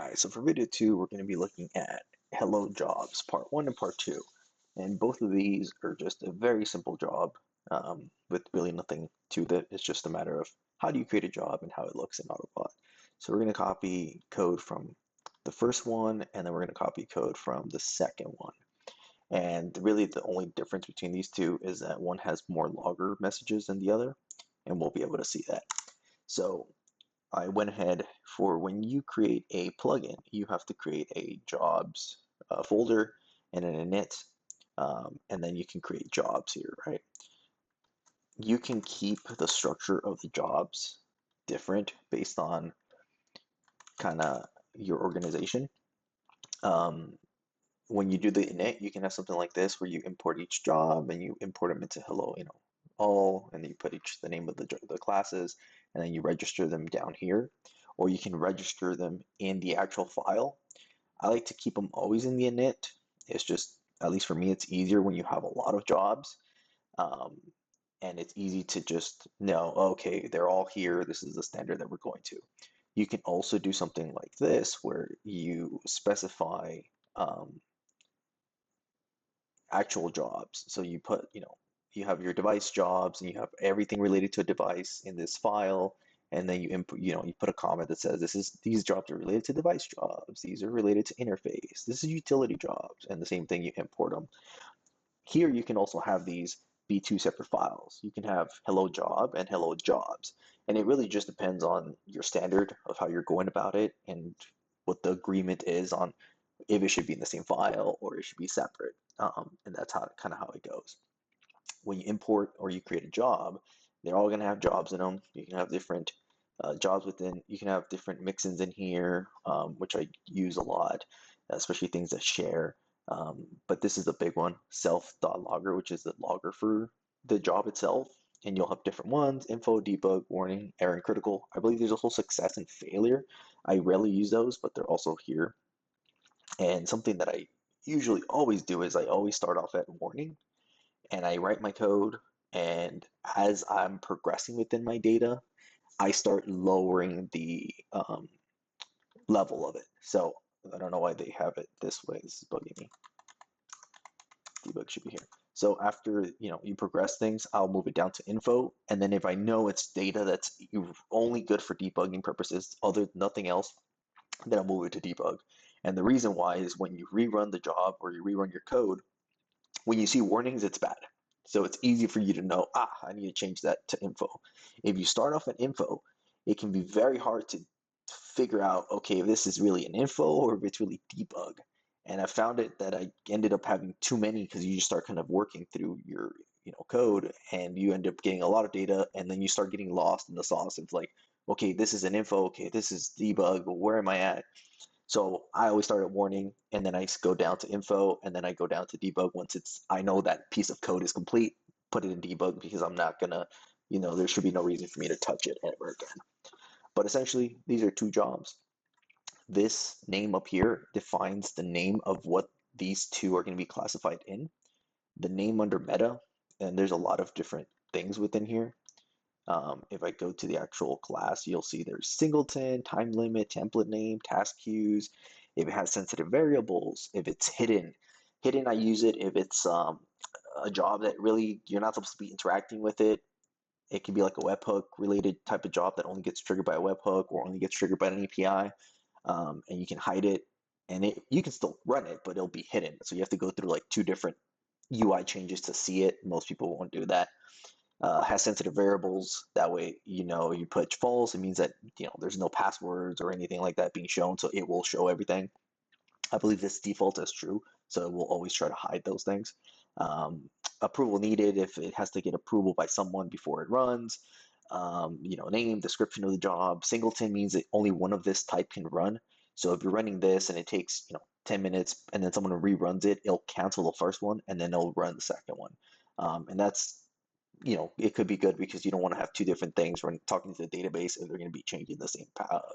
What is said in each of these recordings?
Alright, so for video 2, we're going to be looking at Hello Jobs, part 1 and part 2. And both of these are just a very simple job with really nothing to it. It's just a matter of how do you create a job and how it looks in Nautobot. So we're going to copy code from the first one, and then we're going to copy code from the second one. And really the only difference between these two is that one has more logger messages than the other, and we'll be able to see that. So I went ahead for when you create a plugin, you have to create a jobs folder and an init, and then you can create jobs here, right? You can keep the structure of the jobs different based on kind of your organization. When you do the init, you can have something like this where you import each job and you import them into hello, all, and then you put the name of the classes, and then you register them down here, or you can register them in the actual file. I like to keep them always in the init. It's just, at least for me, it's easier when you have a lot of jobs, and it's easy to just know, okay, they're all here. This is the standard that we're going to. You can also do something like this where you specify actual jobs. So you put, you have your device jobs and you have everything related to a device in this file, and then you input, you put a comment that says these jobs are related to device jobs, these are related to interface, this is utility jobs, and the same thing, you import them. Here you can also have these be two separate files. You can have hello job and hello jobs, and it really just depends on your standard of how you're going about it and what the agreement is on if it should be in the same file or it should be separate. And that's kind of how it goes. When you import or you create a job, they're all going to have jobs in them. You can have different jobs within. You can have different mixins in here, which I use a lot, especially things that share. But this is the big one, self.logger, which is the logger for the job itself. And you'll have different ones: info, debug, warning, error, and critical. I believe there's also success and failure. I rarely use those, but they're also here. And something that I usually always do is I always start off at warning, and I write my code, and as I'm progressing within my data, I start lowering the level of it. So I don't know why they have it this way. This is bugging me. Debug should be here. So after you progress things, I'll move it down to info, and then if I know it's data that's only good for debugging purposes, nothing else, then I'll move it to debug. And the reason why is when you rerun the job or you rerun your code, when you see warnings, it's bad. So it's easy for you to know, I need to change that to info. If you start off at info, it can be very hard to figure out, okay, if this is really an info or if it's really debug. And I found it that I ended up having too many because you just start kind of working through your code, and you end up getting a lot of data, and then you start getting lost in the sauce. It's like, okay, this is an info, okay, this is debug, but where am I at? So I always start at warning, and then I go down to info, and then I go down to debug once I know that piece of code is complete, put it in debug, because I'm not gonna, there should be no reason for me to touch it ever again. But essentially, these are two jobs. This name up here defines the name of what these two are going to be classified in. The name under meta, and there's a lot of different things within here. If I go to the actual class, you'll see there's singleton, time limit, template name, task queues, if it has sensitive variables, if it's hidden. Hidden, I use it if it's a job that really you're not supposed to be interacting with it. It can be like a webhook related type of job that only gets triggered by a webhook or only gets triggered by an API, and you can hide it, and you can still run it, but it'll be hidden. So you have to go through like 2 different UI changes to see it. Most people won't do that. Has sensitive variables. That way, you put false, it means that there's no passwords or anything like that being shown, so it will show everything. I believe this default is true, so it will always try to hide those things. Approval needed, if it has to get approval by someone before it runs. Name, description of the job. Singleton means that only one of this type can run. So if you're running this and it takes 10 minutes and then someone reruns it, it'll cancel the first one and then it'll run the second one. And that's it could be good because you don't want to have 2 different things when talking to the database if they're going to be changing the same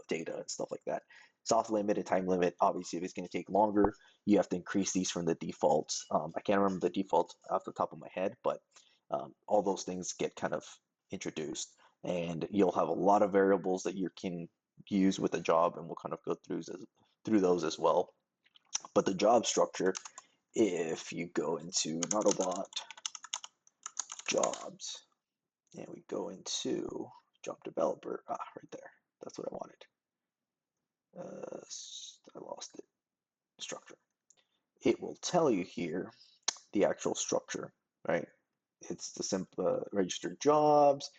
data and stuff like that. Soft limit and time limit, obviously, if it's going to take longer, you have to increase these from the defaults. I can't remember the defaults off the top of my head, but all those things get kind of introduced, and you'll have a lot of variables that you can use with a job, and we'll kind of go through those as well. But the job structure, if you go into Nautobot Jobs and we go into Job Developer, right there, that's what I wanted. I lost it. Structure. It will tell you here the actual structure, right? It's the simple register jobs,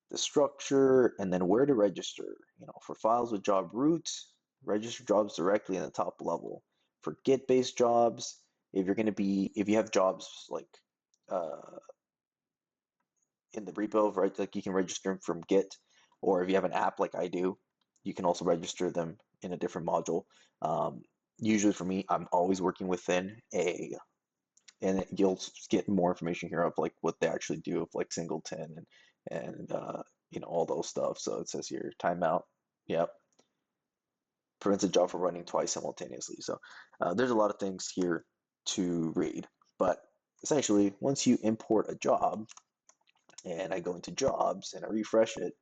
the structure, and then where to register. For files with job roots, register jobs directly in the top level. For Git-based jobs, if you have jobs like in the repo, right? Like you can register them from Git, or if you have an app like I do, you can also register them in a different module. Usually for me, I'm always working within and you'll get more information here of like what they actually do of like singleton and all those stuff. So it says here timeout. Yep. Prevents a job from running twice simultaneously. So there's a lot of things here to read, but essentially once you import a job and I go into jobs and I refresh it,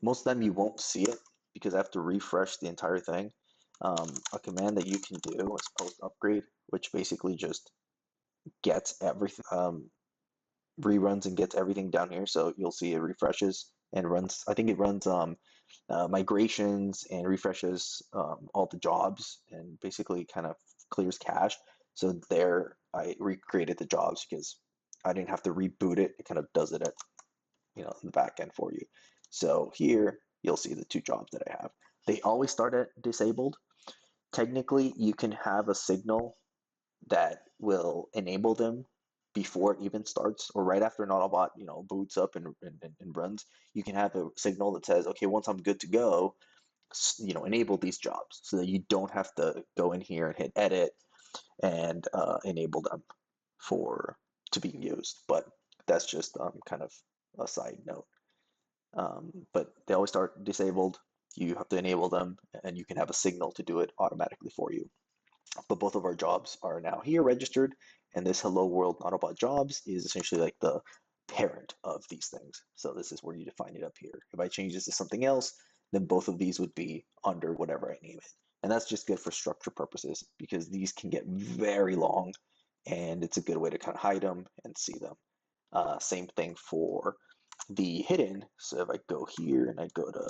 most of the time you won't see it because I have to refresh the entire thing. A command that you can do is post upgrade, which basically just gets everything, reruns and gets everything down here. So you'll see it refreshes and runs, I think it runs migrations and refreshes all the jobs and basically kind of clears cache. So there I recreated the jobs because I didn't have to reboot it. It kind of does it at in the back end for you. So here you'll see the two jobs that I have. They always start at disabled. Technically, you can have a signal that will enable them before it even starts or right after Nautobot, boots up and runs. You can have a signal that says, okay, once I'm good to go, enable these jobs so that you don't have to go in here and hit edit and enable them to be used. But that's just kind of a side note. But they always start disabled. You have to enable them, and you can have a signal to do it automatically for you. But both of our jobs are now here registered, and this Hello World Nautobot Jobs is essentially like the parent of these things. So this is where you define it up here. If I change this to something else, then both of these would be under whatever I name it. And that's just good for structure purposes because these can get very long, and it's a good way to kind of hide them and see them. Same thing for the hidden. So if I go here and I go to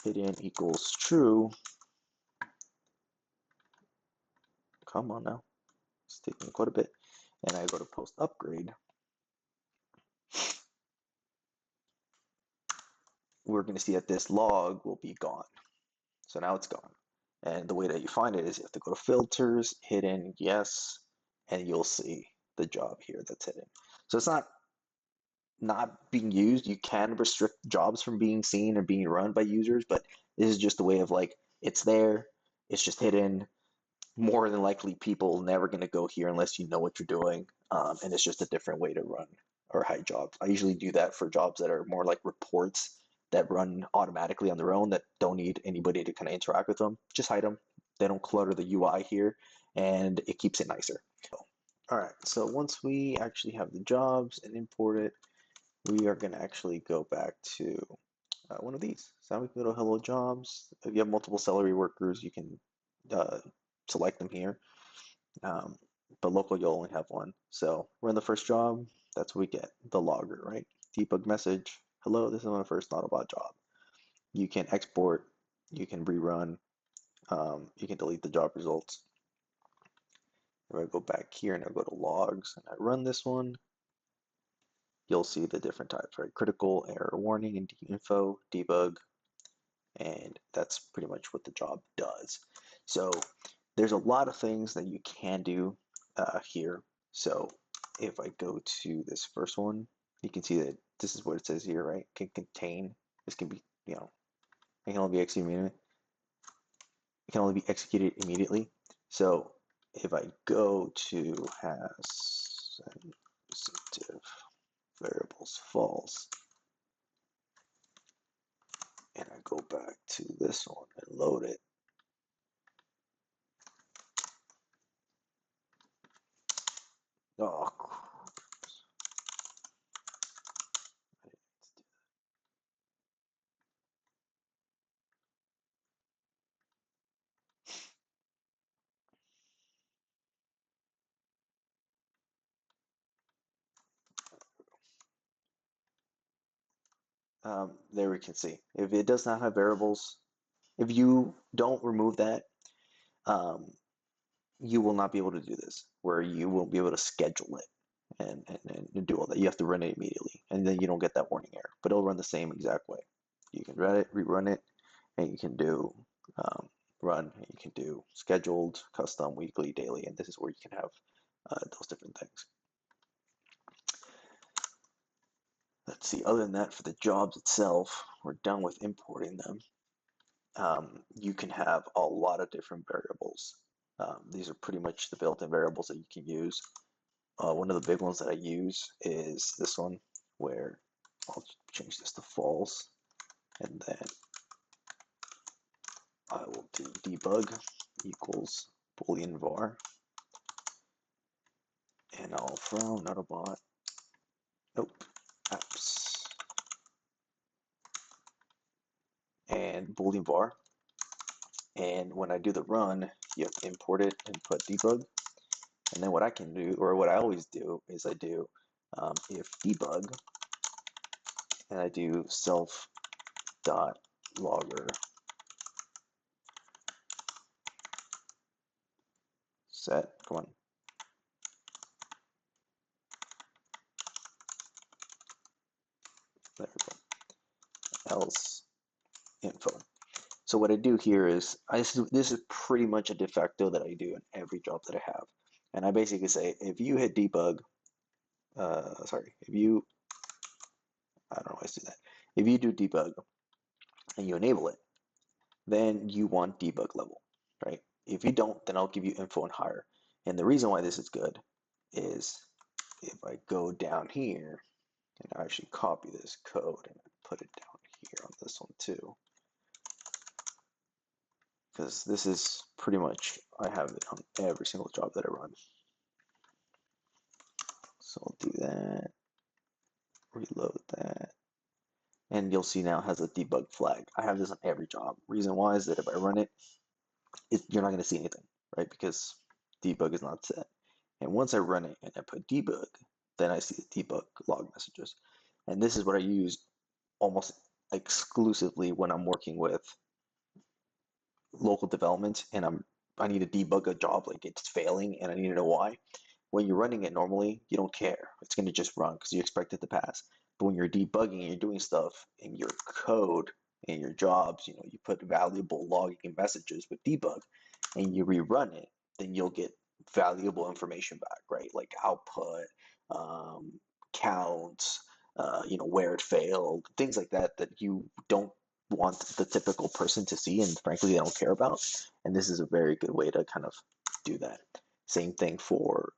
hidden equals true, come on now, it's taking quite a bit, and I go to post upgrade, we're going to see that this log will be gone. So now it's gone. And the way that you find it is you have to go to filters, hidden, yes, and you'll see the job here that's hidden. So it's not being used. You can restrict jobs from being seen or being run by users, but this is just a way of like, it's there, it's just hidden. More than likely, people never going to go here unless you know what you're doing, and it's just a different way to run or hide jobs. I usually do that for jobs that are more like reports that run automatically on their own that don't need anybody to kind of interact with them. Just hide them. They don't clutter the UI here, and it keeps it nicer. All right, so once we actually have the jobs and import it, we are going to actually go back to one of these. So now we can go to Hello Jobs. If you have multiple celery workers, you can select them here. But local, you'll only have one. So we're in the first job. That's what we get, the logger, right? Debug message. Hello, this is my first Nautobot job. You can export, you can rerun, you can delete the job results. If I go back here and I go to logs and I run this one, you'll see the different types, right? Critical, error warning, and info, debug, and that's pretty much what the job does. So there's a lot of things that you can do here. So if I go to this first one, you can see that this is what it says here, right? Can contain. This can be, it can only be executed. It can only be executed immediately. So if I go to has sensitive variables false, and I go back to this one and load it, oh, there we can see if it does not have variables, if you don't remove that, um, you will not be able to do this, where you won't be able to schedule it and do all that. You have to run it immediately, and then you don't get that warning error, but it'll run the same exact way. You can run it, rerun it, and you can do run, and you can do scheduled, custom, weekly, daily, and this is where you can have those different things. Let's see, other than that, for the jobs itself, we're done with importing them. You can have a lot of different variables. These are pretty much the built-in variables that you can use. One of the big ones that I use is this one, where I'll change this to false, and then I will do debug equals boolean var, and I'll from Nautobot, nope, apps, and boolean var. And when I do the run, you have to import it and put debug. And then what I can do, or what I always do, is I do if debug, and I do self dot logger set, come on, there we go, else info. So what I do here is, this is pretty much a de facto that I do in every job that I have. And I basically say, if you hit debug, if you, I don't know why I say that. If you do debug and you enable it, then you want debug level, right? If you don't, then I'll give you info and higher. And the reason why this is good is if I go down here and I actually copy this code and put it down here on this one too, because this is pretty much, I have it on every single job that I run. So I'll do that, reload that, and you'll see now it has a debug flag. I have this on every job. Reason why is that if I run it, you're not going to see anything, right? Because debug is not set. And once I run it and I put debug, then I see the debug log messages. And this is what I use almost exclusively when I'm working with local development and I need to debug a job, like it's failing and I need to know why. When you're running it normally, you don't care. It's going to just run because you expect it to pass. But when you're debugging and you're doing stuff in your code and your jobs, you put valuable logging messages with debug and you rerun it, then you'll get valuable information back, right? Like output, counts, where it failed, things like that that you don't want the typical person to see, and frankly, they don't care about. And this is a very good way to kind of do that. Same thing for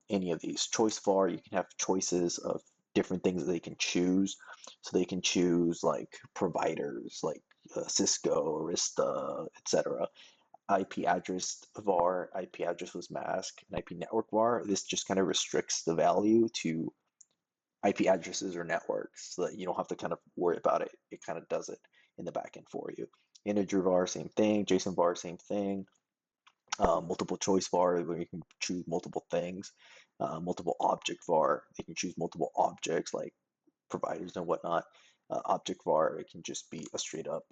any of these. Choice var, you can have choices of different things that they can choose. So they can choose like providers like Cisco, Arista, etc. IP address var, IP address was mask, and IP network var. This just kind of restricts the value to IP addresses or networks so that you don't have to kind of worry about it. It kind of does it in the back end for you. Integer var, same thing. JSON var, same thing. Multiple choice var, where you can choose multiple things. Multiple object var, you can choose multiple objects like providers and whatnot. Object var, it can just be a straight up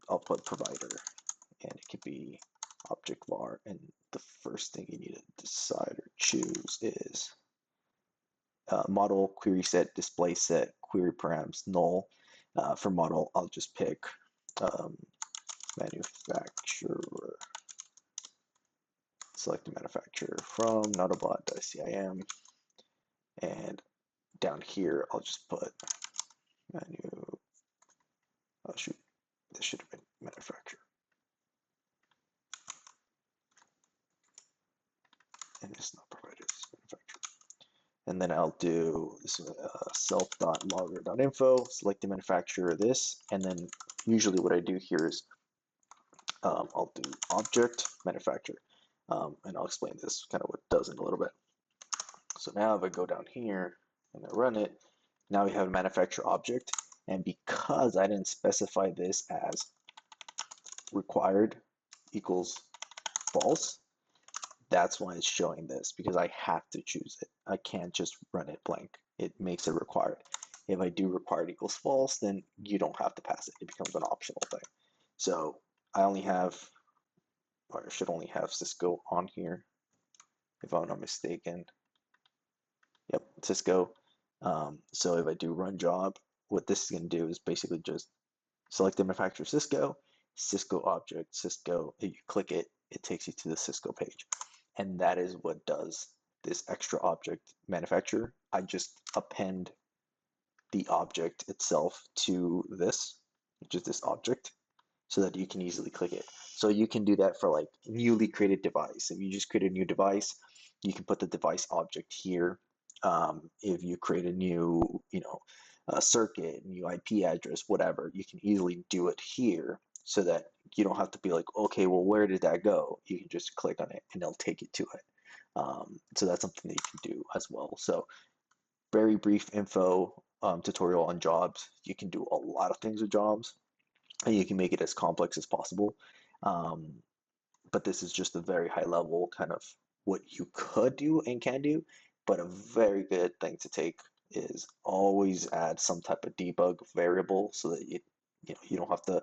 output provider, and it could be object var. And the first thing you need to decide or choose is model, query set, display set, query params, null. For model, I'll just pick manufacturer. Select the manufacturer from Nautobot.cim, and down here I'll just put oh shoot, this should have been manufacturer, and it's not provided, it's manufacturer. And then I'll do this self.logger.info, select the manufacturer of this, and then usually what I do here is I'll do object manufacturer, and I'll explain this kind of what it does in a little bit. So now if I go down here and I run it, now we have a manufacturer object, and because I didn't specify this as required equals false, that's why it's showing this, because I have to choose it. I can't just run it blank. It makes it required. If I do required equals false, then you don't have to pass it. It becomes an optional thing. So I only have, or I should only have Cisco on here, if I'm not mistaken. Yep, Cisco. So if I do run job, what this is going to do is basically just select the manufacturer Cisco, Cisco object, Cisco. If you click it, it takes you to the Cisco page. And that is what does this extra object manufacturer. I just append the object itself to this, which is this object, so that you can easily click it. So you can do that for like newly created device. If you just create a new device, you can put the device object here. If you create a new, circuit, new IP address, whatever, you can easily do it here so that you don't have to be like, okay, well, where did that go? You can just click on it and it'll take you to it. So that's something that you can do as well. So very brief info tutorial on jobs. You can do a lot of things with jobs and you can make it as complex as possible. Um, but this is just a very high level kind of what you could do and can do. But a very good thing to take is always add some type of debug variable so that you don't have to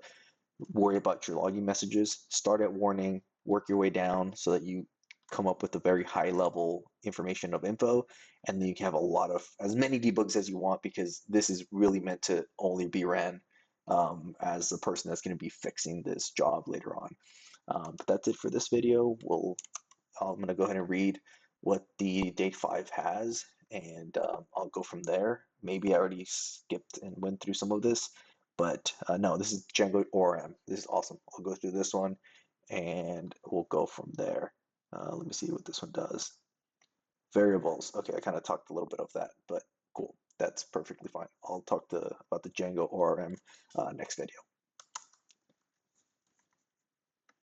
worry about your login messages. Start at warning, work your way down so that you come up with a very high level information of info, and then you can have a lot of as many debugs as you want because this is really meant to only be ran as the person that's going to be fixing this job later on. But that's it for this video. I'm going to go ahead and read what the day 5 has, and I'll go from there. Maybe I already skipped and went through some of this, but no, this is Django ORM. This is awesome. I'll go through this one, and we'll go from there. Let me see what this one does. Variables. Okay, I kind of talked a little bit of that, but cool. That's perfectly fine. I'll talk about the Django ORM next video.